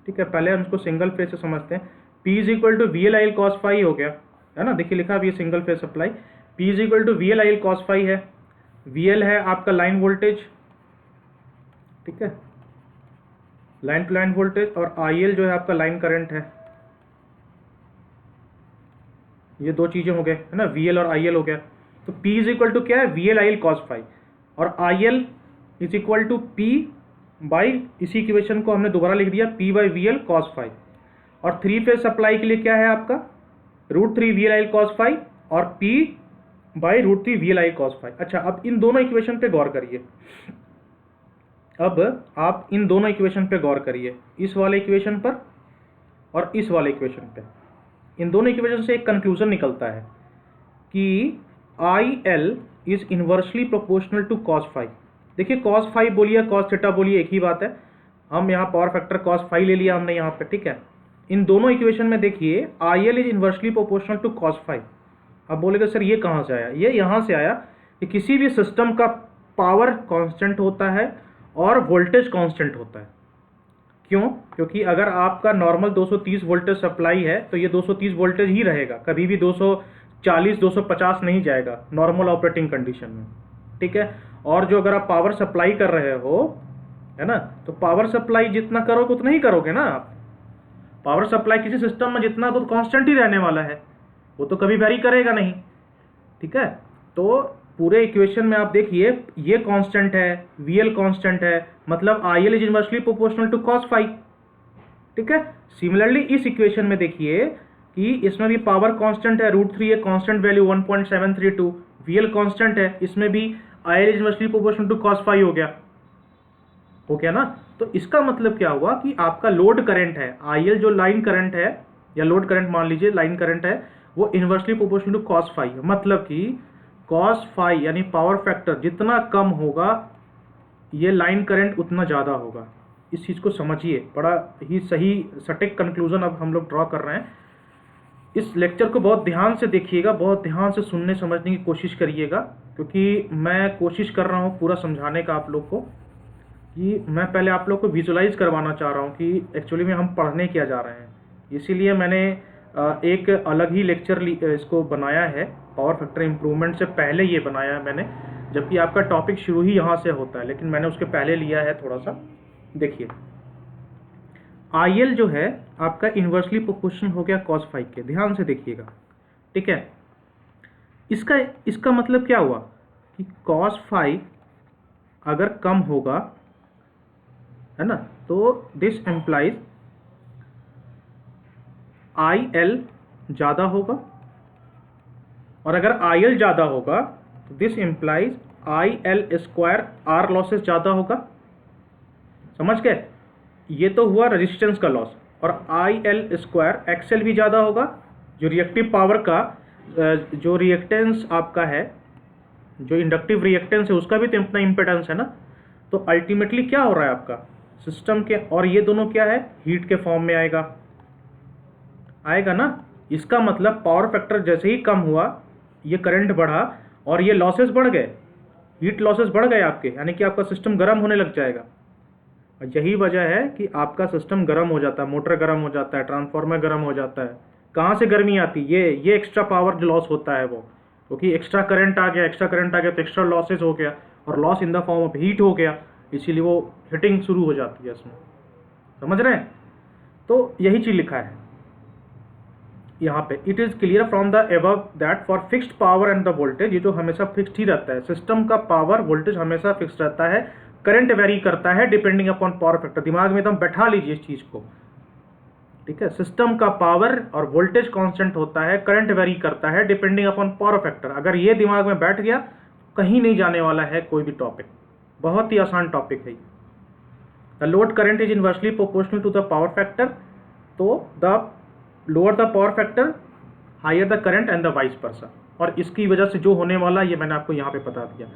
ठीक है, पहले हम इसको सिंगल फेज से समझते हैं। P is equal to VL cos phi हो गया है ना, देखिए लिखा भी है single phase supply. P is equal to VL cos phi है। VL है आपका लाइन वोल्टेज, ठीक है, लाइन टू लाइन वोल्टेज, और IL जो है आपका लाइन करंट है। ये दो चीजें हो गए है ना, VL और IL हो गया। तो P इज इक्वल टू क्या है, VL cos phi, और IL is equal to P by, इसी इक्वेशन को हमने दोबारा लिख दिया, P by VL cos phi। और 3 फेज सप्लाई के लिए क्या है आपका, √3 VL cos phi और P by √3 VL cos phi। अच्छा, अब इन दोनों इक्वेशन पे गौर करिए। अब आप इन दोनों इक्वेशन पे गौर करिए, इस वाले इक्वेशन पर और इस वाले इक्वेशन पे। इन दोनों इक्वेशन से एक कंक्लूजन निकलता है कि IL is inversely proportional to cos phi। देखिए cos phi बोलिए cos थीटा बोलिए एक ही बात है, हम यहाँ पावर फैक्टर cos phi ले लिया हमने यहाँ पे। ठीक है, इन दोनों इक्वेशन में देखिए I L is inversely proportional to cos phi. अब बोलेगा सर ये कहाँ से आया, ये यहाँ से आया कि किसी भी सिस्टम का पावर कांस्टेंट होता है और वोल्टेज कांस्टेंट होता है। क्यों? क्योंकि अगर आपका नॉर्मल 230 वोल्टेज सप्लाई है तो ये 230 वोल्टेज ही रहेगा, कभी भी 240 250 नहीं जाएगा नॉर्मल ऑपरेटिंग कंडीशन में, ठीक है। और जो अगर आप पावर सप्लाई कर रहे हो, है ना, तो पावर सप्लाई जितना करोगे उतना ही करोगे ना आप। पावर सप्लाई किसी सिस्टम में जितना तो कांस्टेंट ही रहने वाला है, वो तो कभी वेरी करेगा नहीं, ठीक है। तो पूरे इक्वेशन में आप देखिए ये कांस्टेंट है, वीएल कांस्टेंट है, मतलब I L is inversely proportional to cos phi, ठीक है। सिमिलरली इस इक्वेशन में देखिए कि इसमें भी पावर कांस्टेंट है, √3 है, कांस्टेंट वैल्यू 1.732, वीएल कांस्टेंट है, इसमें भी I L is inversely proportional to cos phi हो गया ना। तो इसका मतलब क्या हुआ कि आपका लोड करंट है, आईएल जो लाइन करंट है या लोड करंट मान लीजिए लाइन करंट है, वो inversely proportional to cos phi है। मतलब कि कॉस फाई यानी पावर फैक्टर जितना कम होगा ये लाइन करंट उतना ज़्यादा होगा। इस चीज़ को समझिए, बड़ा ही सही सटीक कंक्लूजन अब हम लोग ड्रॉ कर रहे हैं। इस लेक्चर को बहुत ध्यान से देखिएगा, बहुत ध्यान से सुनने समझने की कोशिश करिएगा, क्योंकि मैं कोशिश कर रहा हूँ पूरा समझाने का आप लोग को, कि मैं पहले आप लोग को विजुलाइज करवाना चाह रहा हूँ कि एक्चुअली में हम पढ़ने क्या जा रहे हैं। इसीलिए मैंने एक अलग ही लेक्चर इसको बनाया है, पावर फैक्टर इम्प्रूवमेंट से पहले ये बनाया है मैंने, जबकि आपका टॉपिक शुरू ही यहाँ से होता है, लेकिन मैंने उसके पहले लिया है थोड़ा सा। देखिए आईएल जो है आपका इन्वर्सली प्रोपोर्शनल हो गया कॉस फाई के, ध्यान से देखिएगा, ठीक है। इसका मतलब क्या हुआ कि कॉस फाई अगर कम होगा, है ना, तो दिस एम्प्लाइज आई एल ज़्यादा होगा, और अगर आई एल ज़्यादा होगा तो this implies I L square R losses ज़्यादा होगा। समझ गए? ये तो हुआ रेजिस्टेंस का लॉस, और आई एल स्क्वायर एक्सएल भी ज़्यादा होगा, जो रिएक्टिव पावर का जो रिएक्टेंस आपका है, जो इंडक्टिव रिएक्टेंस है उसका भी तो इतना इम्पेडेंस है ना। तो अल्टीमेटली क्या हो रहा है आपका सिस्टम के, और ये दोनों क्या है, हीट के फॉर्म में आएगा ना। इसका मतलब पावर फैक्टर जैसे ही कम हुआ, ये करंट बढ़ा और ये लॉसेस बढ़ गए, हीट लॉसेस बढ़ गए आपके, यानी कि आपका सिस्टम गर्म होने लग जाएगा। और यही वजह है कि आपका सिस्टम गर्म हो जाता है, मोटर गर्म हो जाता है, ट्रांसफार्मर गर्म हो जाता है। कहाँ से गर्मी आती है? ये एक्स्ट्रा पावर जो लॉस होता है वो, क्योंकि एक्स्ट्रा करंट आ गया तो एक्स्ट्रा लॉसेस हो गया, और loss in the form of heat हो गया, इसीलिए वो हीटिंग शुरू हो जाती है इसमें। समझ रहे हैं? तो यही चीज़ लिखा है यहाँ पे, it is clear from the above that for fixed power and the voltage, ये जो हमेशा फिक्स्ड ही रहता है, सिस्टम का पावर वोल्टेज हमेशा फिक्स रहता है, करंट वेरी करता है डिपेंडिंग अपॉन पावर फैक्टर। दिमाग में एकदम बैठा लीजिए इस चीज़ को, ठीक है। सिस्टम का पावर और वोल्टेज कांस्टेंट होता है, करंट वेरी करता है डिपेंडिंग अपॉन पावर फैक्टर। अगर ये दिमाग में बैठ गया, कहीं नहीं जाने वाला है कोई भी टॉपिक, बहुत ही आसान टॉपिक है। The load current is inversely proportional to the power factor, तो the lower the power factor higher the current and the vice versa. और इसकी वजह से जो होने वाला ये मैंने आपको यहाँ पे बता दिया।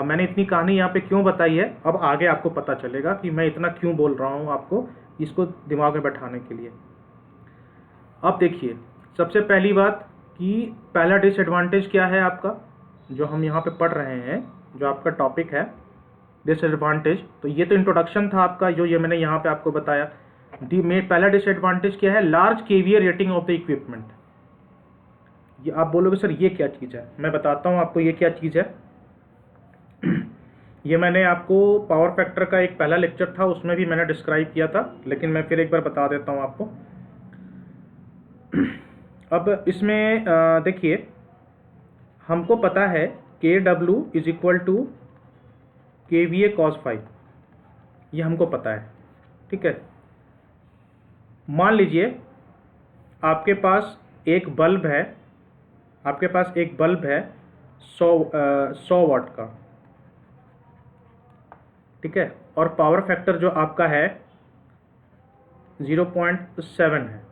मैंने इतनी कहानी यहाँ पे क्यों बताई है, अब आगे आपको पता चलेगा कि मैं इतना क्यों बोल रहा हूँ आपको, इसको दिमाग में बैठाने के लिए। अब देखिए सबसे पहली बात कि पहला डिसएडवांटेज क्या है आपका, जो हम यहाँ पे पढ़ रहे हैं, जो आपका टॉपिक है डिसएडवांटेज। तो ये तो इंट्रोडक्शन था आपका, जो ये मैंने यहाँ पे आपको बताया। पहला डिसएडवांटेज क्या है, large KVA rating of the equipment. ये आप बोलोगे सर ये क्या चीज़ है, मैं बताता हूँ आपको ये क्या चीज़ है। ये मैंने आपको पावर फैक्टर का एक पहला लेक्चर था, उसमें भी मैंने डिस्क्राइब किया था, लेकिन मैं फिर एक बार बता देता हूँ आपको। अब इसमें देखिए हमको पता है KW is equal to KVA cos phi, ये हमको पता है, ठीक है। मान लीजिए आपके पास एक बल्ब है, 100 वाट का, ठीक है, और पावर फैक्टर जो आपका है 0.7 है,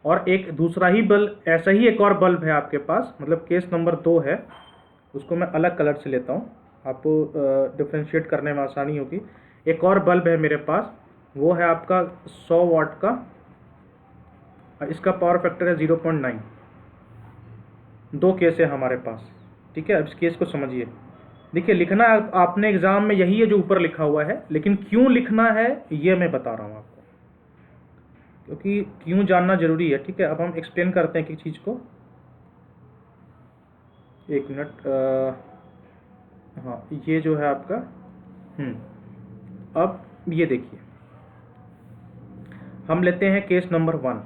और एक दूसरा ही बल्ब, ऐसा ही एक और बल्ब है आपके पास, मतलब केस नंबर 2 है, उसको मैं अलग कलर से लेता हूँ, आपको डिफ्रेंशिएट करने में आसानी होगी। एक और बल्ब है मेरे पास, वो है आपका 100 वाट का, और इसका पावर फैक्टर है 0.9। दो केस है हमारे पास, ठीक है। अब इस केस को समझिए। देखिए लिखना आपने एग्जाम में यही है जो ऊपर लिखा हुआ है, लेकिन क्यों लिखना है ये मैं बता रहा हूँ आपको, क्योंकि क्यों जानना जरूरी है, ठीक है। अब हम एक्सप्लेन करते हैं किसी चीज़ को। एक मिनट, हाँ ये जो है आपका, अब ये देखिए, हम लेते हैं केस नंबर 1,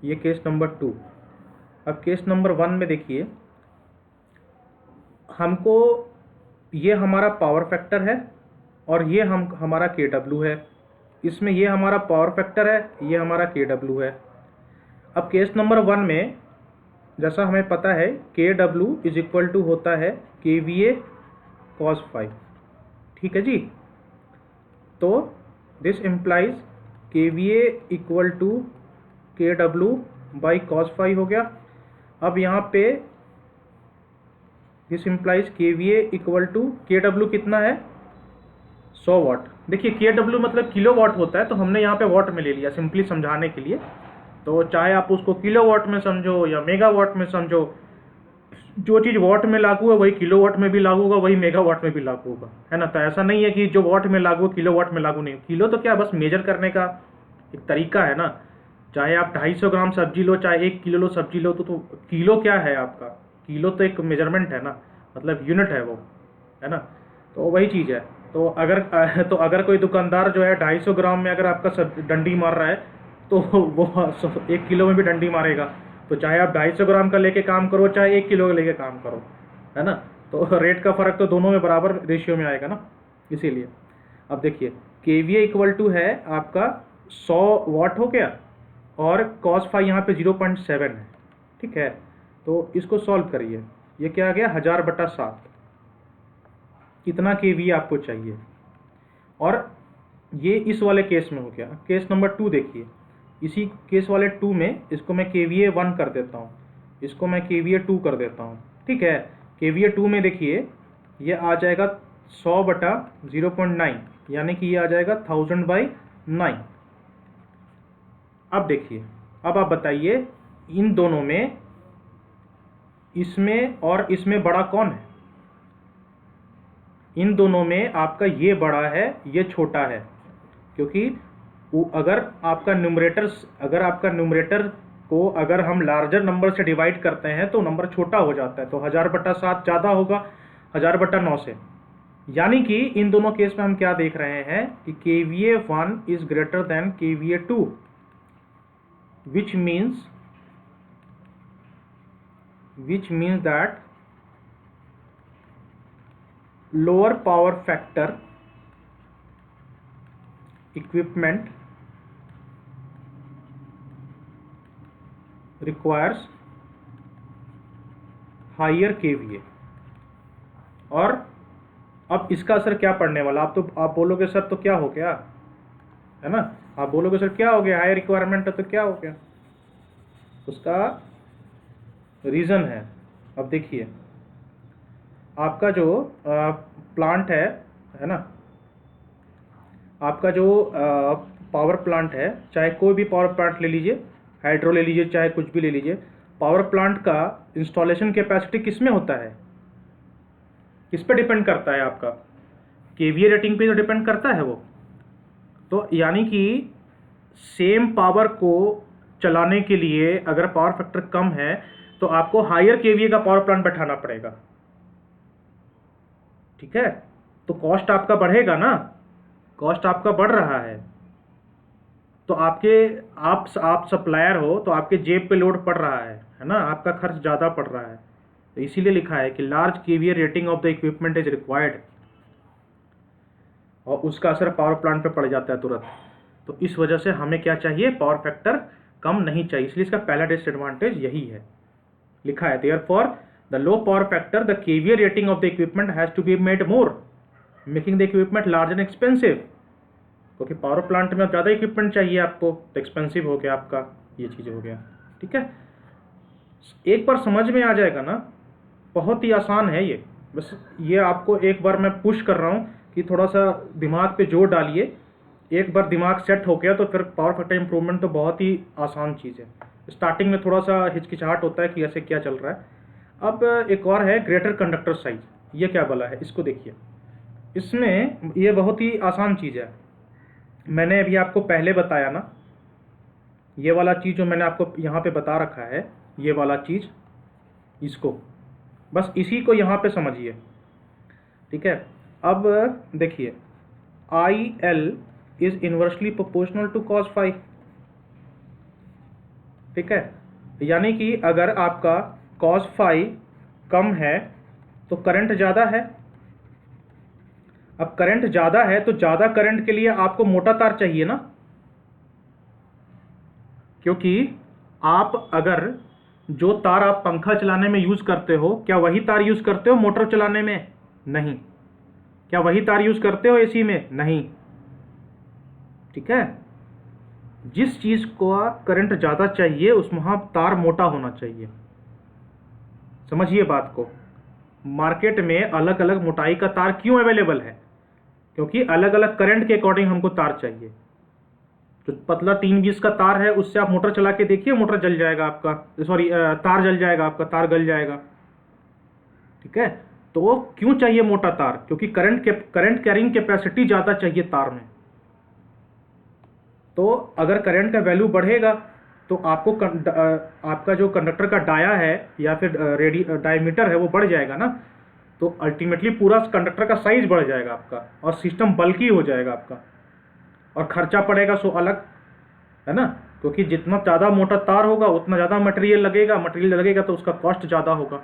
ये केस नंबर 2। अब केस नंबर 1 में देखिए, हमको ये हमारा पावर फैक्टर है और ये हमारा KW है। इसमें ये हमारा पावर फैक्टर है, ये हमारा KW है। अब केस नंबर 1 में जैसा हमें पता है KW इज इक्वल टू होता है KVA cos phi, ठीक है जी। तो this implies KVA equal to KW by cos phi हो गया। अब यहाँ पे this implies KVA equal to KW कितना है 100 वाट। देखिए KW मतलब किलो वाट होता है, तो हमने यहाँ पे वाट में ले लिया सिंपली समझाने के लिए। तो चाहे आप उसको किलो वाट में समझो या मेगा वाट में समझो, जो चीज़ वाट में लागू है वही किलो वाट में भी लागू होगा, वही मेगा वाट में भी लागू होगा, है ना। तो ऐसा नहीं है कि जो वाट में लागू किलो वाट में लागू नहीं। किलो तो क्या बस मेजर करने का एक तरीका है ना। चाहे आप 250 ग्राम सब्जी लो, चाहे 1 किलो लो सब्जी लो, तो किलो क्या है आपका, किलो तो एक मेजरमेंट है ना, मतलब यूनिट है वो, है ना। तो वही चीज़ है। तो अगर कोई दुकानदार जो है 250 ग्राम में अगर आपका डंडी मार रहा है, तो वो 1 किलो में भी डंडी मारेगा। तो चाहे आप 250 ग्राम का लेके काम करो, चाहे 1 किलो का लेके काम करो, है ना। तो रेट का फ़र्क तो दोनों में बराबर रेशियो में आएगा ना, इसीलिए। अब देखिए KVA इक्वल टू है आपका 100 वाट हो गया, और cos phi यहाँ पे 0.7 है, ठीक है। तो इसको सॉल्व करिए, ये क्या आ गया 1000/7। कितना KVA आपको चाहिए, और ये इस वाले केस में हो गया। केस नंबर 2 देखिए, इसी केस वाले 2 में इसको मैं KVA 1 कर देता हूँ, इसको मैं KVA 2 कर देता हूँ, ठीक है। KVA 2 में देखिए ये आ जाएगा 100/0.9, यानी कि ये आ जाएगा 1000/9। अब देखिए, अब आप बताइए इन दोनों में, इसमें और इसमें बड़ा कौन है। इन दोनों में आपका ये बड़ा है, ये छोटा है, क्योंकि अगर आपका न्यूमरेटर को अगर हम लार्जर नंबर से डिवाइड करते हैं तो नंबर छोटा हो जाता है। तो 1000/7 ज़्यादा होगा 1000/9 से। यानी कि इन दोनों केस में हम क्या देख रहे हैं कि KVA 1 is greater than KVA 2, which means that lower power factor equipment requires higher KVA। और अब इसका असर क्या पड़ने वाला, आप बोलोगे सर तो क्या हो गया, है ना। आप बोलोगे सर क्या हो गया, हाई रिक्वायरमेंट है तो क्या हो गया, उसका रीज़न है। अब देखिए आपका जो प्लांट है ना, आपका जो पावर प्लांट है, चाहे कोई भी पावर प्लांट ले लीजिए, हाइड्रो ले लीजिए, चाहे कुछ भी ले लीजिए, पावर प्लांट का इंस्टॉलेशन कैपेसिटी किस में होता है, किस पे डिपेंड करता है, आपका KVA रेटिंग पे तो डिपेंड करता है वो। तो यानी कि सेम पावर को चलाने के लिए अगर पावर फैक्टर कम है तो आपको हायर KVA का पावर प्लांट बैठाना पड़ेगा, ठीक है। तो कॉस्ट आपका बढ़ेगा ना, कॉस्ट आपका बढ़ रहा है, तो आप सप्लायर हो तो आपके जेब पे लोड पड़ रहा है ना, आपका खर्च ज़्यादा पड़ रहा है। तो इसीलिए लिखा है कि large KVA rating of the equipment is required, और उसका असर पावर प्लांट पे पड़ जाता है तुरंत। तो इस वजह से हमें क्या चाहिए, पावर फैक्टर कम नहीं चाहिए, इसलिए इसका पहला डिसएडवांटेज यही है। लिखा है therefore the low power factor the KVA rating of the equipment has to be made more, making the equipment large and expensive. क्योंकि पावर प्लांट में ज़्यादा इक्विपमेंट चाहिए आपको, तो एक्सपेंसिव हो गया आपका, ये चीज़ हो गया, ठीक है। एक बार समझ में आ जाएगा ना, बहुत ही आसान है ये। बस ये आपको एक बार मैं पुश कर रहा हूँ कि थोड़ा सा दिमाग पे जोर डालिए, एक बार दिमाग सेट हो गया तो फिर पावर फैक्टर इंप्रूवमेंट तो बहुत ही आसान चीज़ है। स्टार्टिंग में थोड़ा सा हिचकिचाहट होता है कि ऐसे क्या चल रहा है। अब एक और है ग्रेटर कंडक्टर साइज, ये क्या बोला है इसको देखिए। इसमें ये बहुत ही आसान चीज़ है, मैंने अभी आपको पहले बताया ना, ये वाला चीज़ जो मैंने आपको यहाँ पे बता रखा है, ये वाला चीज़, इसको बस इसी को यहाँ पे समझिए, ठीक है। अब देखिए I L is inversely proportional to cos phi, ठीक है। यानी कि अगर आपका कॉस फाई कम है तो करंट ज़्यादा है। अब करंट ज़्यादा है तो ज़्यादा करंट के लिए आपको मोटा तार चाहिए ना, क्योंकि आप अगर जो तार आप पंखा चलाने में यूज़ करते हो, क्या वही तार यूज़ करते हो मोटर चलाने में? नहीं। क्या वही तार यूज़ करते हो एसी में? नहीं, ठीक है। जिस चीज़ को करंट ज़्यादा चाहिए उसमें वहाँ तार मोटा होना चाहिए, समझिए बात को। मार्केट में अलग अलग मोटाई का तार क्यों अवेलेबल है? क्योंकि अलग अलग करंट के अकॉर्डिंग हमको तार चाहिए। जो पतला 320 का तार है उससे आप मोटर चला के देखिए, मोटर जल जाएगा आपका, सॉरी तार जल जाएगा आपका, तार गल जाएगा, ठीक है। तो क्यों चाहिए मोटा तार? क्योंकि करंट कैरिंग कैपेसिटी ज़्यादा चाहिए तार में। तो अगर करंट का वैल्यू बढ़ेगा तो आपको आपका जो कंडक्टर का डाया है या फिर डायमीटर है वो बढ़ जाएगा ना, तो अल्टीमेटली पूरा कंडक्टर का साइज बढ़ जाएगा आपका और सिस्टम बल्की हो जाएगा आपका, और खर्चा पड़ेगा सो अलग, है ना। क्योंकि जितना ज़्यादा मोटा तार होगा उतना ज़्यादा मटेरियल लगेगा तो उसका कॉस्ट ज़्यादा होगा।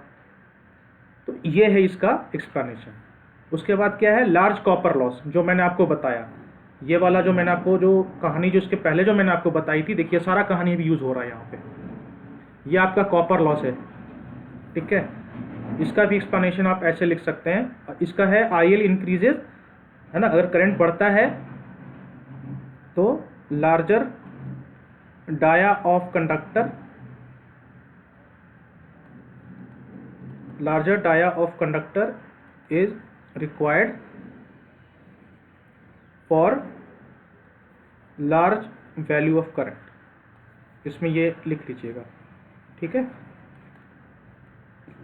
तो ये है इसका एक्सप्लेनेशन। उसके बाद क्या है, लार्ज कॉपर लॉस, जो मैंने आपको बताया, ये वाला जो मैंने आपको जो कहानी जो इसके पहले जो मैंने आपको बताई थी, देखिए सारा कहानी भी यूज़ हो रहा है यहाँ पे। ये आपका कॉपर लॉस है, ठीक है। इसका भी एक्सप्लेनेशन आप ऐसे लिख सकते हैं, इसका है आई एल इंक्रीजेज, है ना। अगर करंट बढ़ता है तो larger dia of conductor is required for large value of current, इसमें ये लिख लीजिएगा, ठीक है।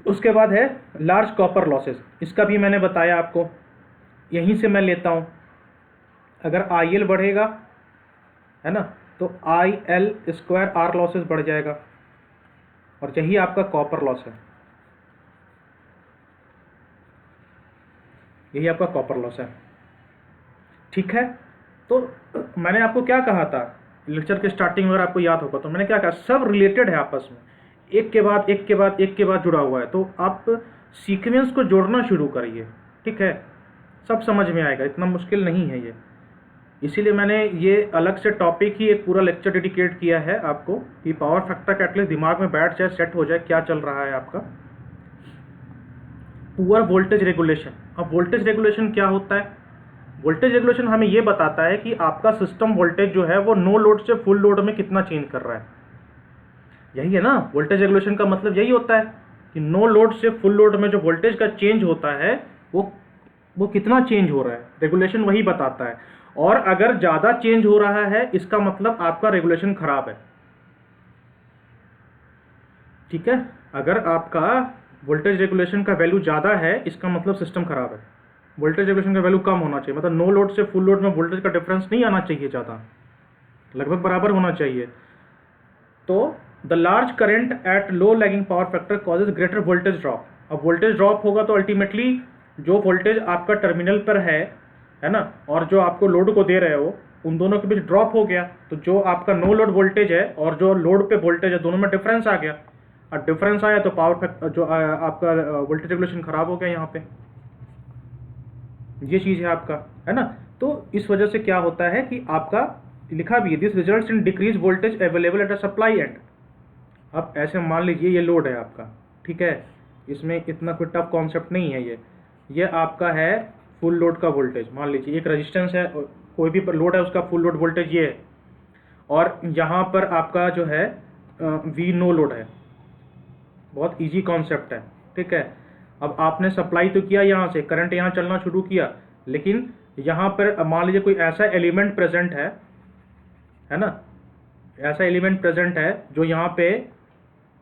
उसके बाद है लार्ज कॉपर लॉसेस, इसका भी मैंने बताया आपको, यहीं से मैं लेता हूँ। अगर आई एल बढ़ेगा, है ना, तो I L square R losses बढ़ जाएगा, और यही आपका कॉपर लॉस है, यही आपका कॉपर लॉस है, ठीक है। तो मैंने आपको क्या कहा था लेक्चर के स्टार्टिंग में, अगर आपको याद होगा तो मैंने क्या कहा, सब रिलेटेड है आपस में, एक के बाद एक के बाद एक के बाद जुड़ा हुआ है। तो आप सीक्वेंस को जोड़ना शुरू करिए, ठीक है, सब समझ में आएगा, इतना मुश्किल नहीं है ये। इसीलिए मैंने ये अलग से टॉपिक ही एक पूरा लेक्चर डेडिकेट किया है आपको, कि पावर फैक्टर का एटलीस्ट दिमाग में बैठ जाए, सेट हो जाए क्या चल रहा है आपका। Poor voltage regulation. अब वोल्टेज रेगुलेशन क्या होता है? वोल्टेज रेगुलेशन हमें ये बताता है कि आपका सिस्टम वोल्टेज जो है वो नो लोड से फुल लोड में कितना चेंज कर रहा है, यही है ना। वोल्टेज रेगुलेशन का मतलब यही होता है कि नो लोड से फुल लोड में जो वोल्टेज का चेंज होता है वो कितना चेंज हो रहा है, रेगुलेशन वही बताता है। और अगर ज़्यादा चेंज हो रहा है इसका मतलब आपका रेगुलेशन खराब है, ठीक है। अगर आपका वोल्टेज रेगुलेशन का वैल्यू ज़्यादा है इसका मतलब सिस्टम खराब है। वोल्टेज रेगुलेशन का वैल्यू कम होना चाहिए, मतलब नो लोड से फुल लोड में वोल्टेज का डिफरेंस नहीं आना चाहिए ज़्यादा, लगभग बराबर होना चाहिए। तो the large current at low lagging power factor causes greater voltage drop. अब वोल्टेज ड्रॉप होगा तो अल्टीमेटली जो वोल्टेज आपका टर्मिनल पर है ना, और जो आपको लोड को दे रहे हो, उन दोनों के बीच ड्रॉप हो गया, तो जो आपका नो लोड वोल्टेज है और जो लोड पे वोल्टेज है दोनों में डिफरेंस आ गया, और डिफरेंस आया तो पावर फैक्टर जो आपका वोल्टेज रेगुलेशन खराब हो गया यहाँ पे, ये चीज़ है आपका, है ना। तो इस वजह से क्या होता है कि आपका लिखा भी है, this results in decrease voltage available at a supply and. अब ऐसे मान लीजिए ये लोड है आपका, ठीक है, इसमें इतना कोई टफ कॉन्सेप्ट नहीं है, ये आपका है फुल लोड का वोल्टेज। मान लीजिए एक रेजिस्टेंस है, कोई भी लोड है उसका फुल लोड वोल्टेज ये है, और यहाँ पर आपका जो है वी नो लोड है, बहुत इजी कॉन्सेप्ट है, ठीक है। अब आपने सप्लाई तो किया यहाँ से, करंट यहाँ चलना शुरू किया, लेकिन यहाँ पर मान लीजिए कोई ऐसा एलिमेंट प्रेजेंट है ना, ऐसा एलिमेंट प्रेजेंट है जो यहाँ पे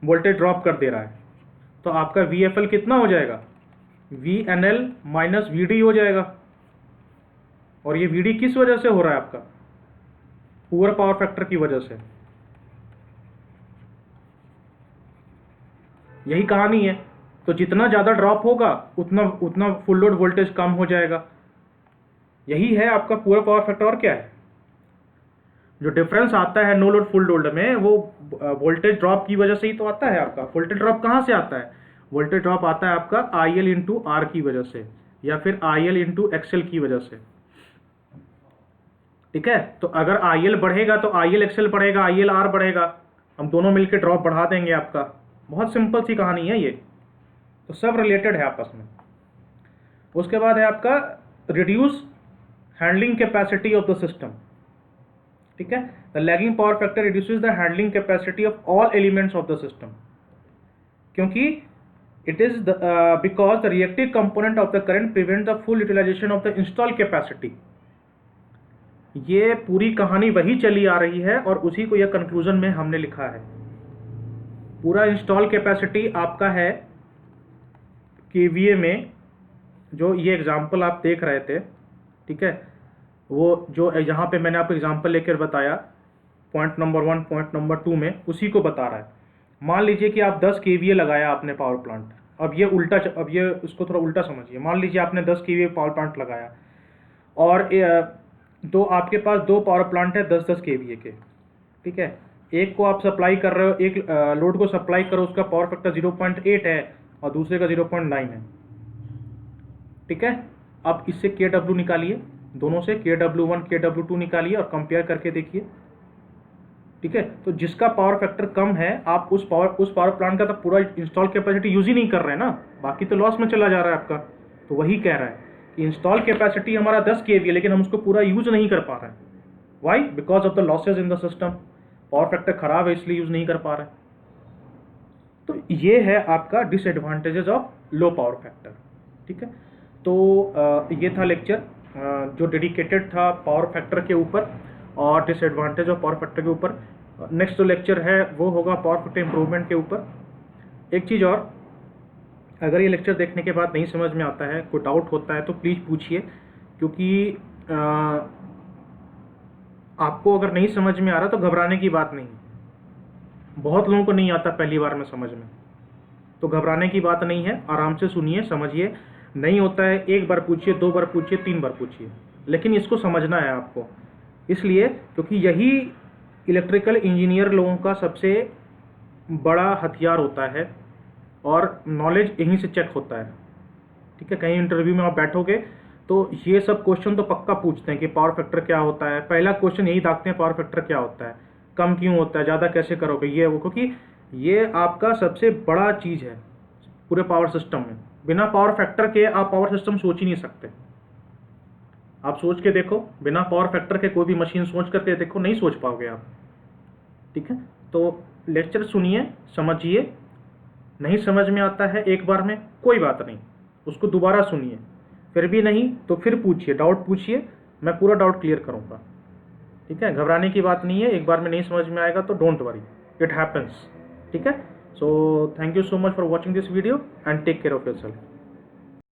वोल्टेज ड्रॉप कर दे रहा है, तो आपका VFL कितना हो जाएगा, VNL माइनस VD हो जाएगा। और ये VD किस वजह से हो रहा है, आपका पुअर पावर फैक्टर की वजह से। यही कहानी है। तो जितना ज़्यादा ड्रॉप होगा उतना उतना फुल लोड वोल्टेज कम हो जाएगा। यही है आपका पुअर पावर फैक्टर। और क्या है, जो डिफरेंस आता है नो लोड फुल लोड में, वो वोल्टेज ड्रॉप की वजह से ही तो आता है। आपका वोल्टेज ड्रॉप कहाँ से आता है, वोल्टेज ड्रॉप आता है आपका IL इंटू आर की वजह से, या फिर IL इंटू XL की वजह से। ठीक है, तो अगर IL बढ़ेगा तो IL XL बढ़ेगा, IL R बढ़ेगा, हम दोनों मिलकर ड्रॉप बढ़ा देंगे आपका। बहुत सिंपल सी कहानी है ये, तो सब रिलेटेड है आपस में। उसके बाद है आपका reduce handling capacity of the system. ठीक है, the lagging power factor reduces the handling capacity of all elements of the system, क्योंकि it is because the reactive component of the current prevent the full utilisation of the install capacity. ये पूरी कहानी वही चली आ रही है और उसी को यह कंक्लूजन में हमने लिखा है। पूरा इंस्टॉल कैपेसिटी आपका है KVA में, जो ये एग्जांपल आप देख रहे थे। ठीक है, वो जो यहाँ पे मैंने आपको एग्जांपल लेकर बताया पॉइंट नंबर 1 पॉइंट नंबर 2 में, उसी को बता रहा है। मान लीजिए कि आप 10 KVA लगाया आपने पावर प्लांट। अब ये उल्टा, अब ये उसको थोड़ा उल्टा समझिए। मान लीजिए आपने 10 KVA पावर प्लांट लगाया और दो आपके पास दो पावर प्लांट है 10-10 KVA के। ठीक है, एक को आप सप्लाई कर रहे हो, एक लोड को सप्लाई करो, उसका पावर फैक्टर 0.8 है और दूसरे का 0.9 है। ठीक है, अब इससे KW निकालिए, दोनों से KW1 KW2 निकालिए और कंपेयर करके देखिए। ठीक है, तो जिसका पावर फैक्टर कम है, आप उस पावर प्लांट का तो पूरा इंस्टॉल कैपेसिटी यूज ही नहीं कर रहे हैं ना, बाकी तो लॉस में चला जा रहा है आपका। तो वही कह रहा है कि इंस्टॉल कैपेसिटी हमारा 10 KVA, लेकिन हम उसको पूरा यूज नहीं कर पा रहे हैं। Why? Because of the losses in the system. Power factor खराब है इसलिए यूज नहीं कर पा रहे। तो ये है आपका disadvantages of low power factor. ठीक है, तो ये था लेक्चर जो डेडिकेटेड था पावर फैक्टर के ऊपर और डिसएडवांटेज ऑफ पावर फैक्टर के ऊपर। नेक्स्ट जो लेक्चर है वो होगा पावर फैक्टर इंप्रूवमेंट के ऊपर। एक चीज़ और, अगर ये लेक्चर देखने के बाद नहीं समझ में आता है, कोई डाउट होता है तो प्लीज़ पूछिए, क्योंकि आपको अगर नहीं समझ में आ रहा तो घबराने की बात नहीं। बहुत लोगों को नहीं आता पहली बार में समझ में, तो घबराने की बात नहीं है। आराम से सुनिए, समझिए। नहीं होता है, एक बार पूछिए, 2 बार पूछिए, 3 बार पूछिए, लेकिन इसको समझना है आपको। इसलिए क्योंकि यही इलेक्ट्रिकल इंजीनियर लोगों का सबसे बड़ा हथियार होता है और नॉलेज यहीं से चेक होता है। ठीक है, कहीं इंटरव्यू में आप बैठोगे तो ये सब क्वेश्चन तो पक्का पूछते हैं कि पावर फैक्टर क्या होता है। पहला क्वेश्चन यही दागते हैं, पावर फैक्टर क्या होता है, कम क्यों होता है, ज़्यादा कैसे करोगे, ये वो। क्योंकि ये आपका सबसे बड़ा चीज़ है पूरे पावर सिस्टम में। बिना पावर फैक्टर के आप पावर सिस्टम सोच ही नहीं सकते। आप सोच के देखो, बिना पावर फैक्टर के कोई भी मशीन सोच करके देखो, नहीं सोच पाओगे आप। ठीक है, तो लेक्चर सुनिए, समझिए। नहीं समझ में आता है एक बार में, कोई बात नहीं, उसको दोबारा सुनिए। फिर भी नहीं तो फिर पूछिए, डाउट पूछिए, मैं पूरा डाउट क्लियर करूँगा। ठीक है, घबराने की बात नहीं है। एक बार में नहीं समझ में आएगा तो डोंट वरी, इट हैपन्स। ठीक है, so thank you so much for watching this video and take care of yourself.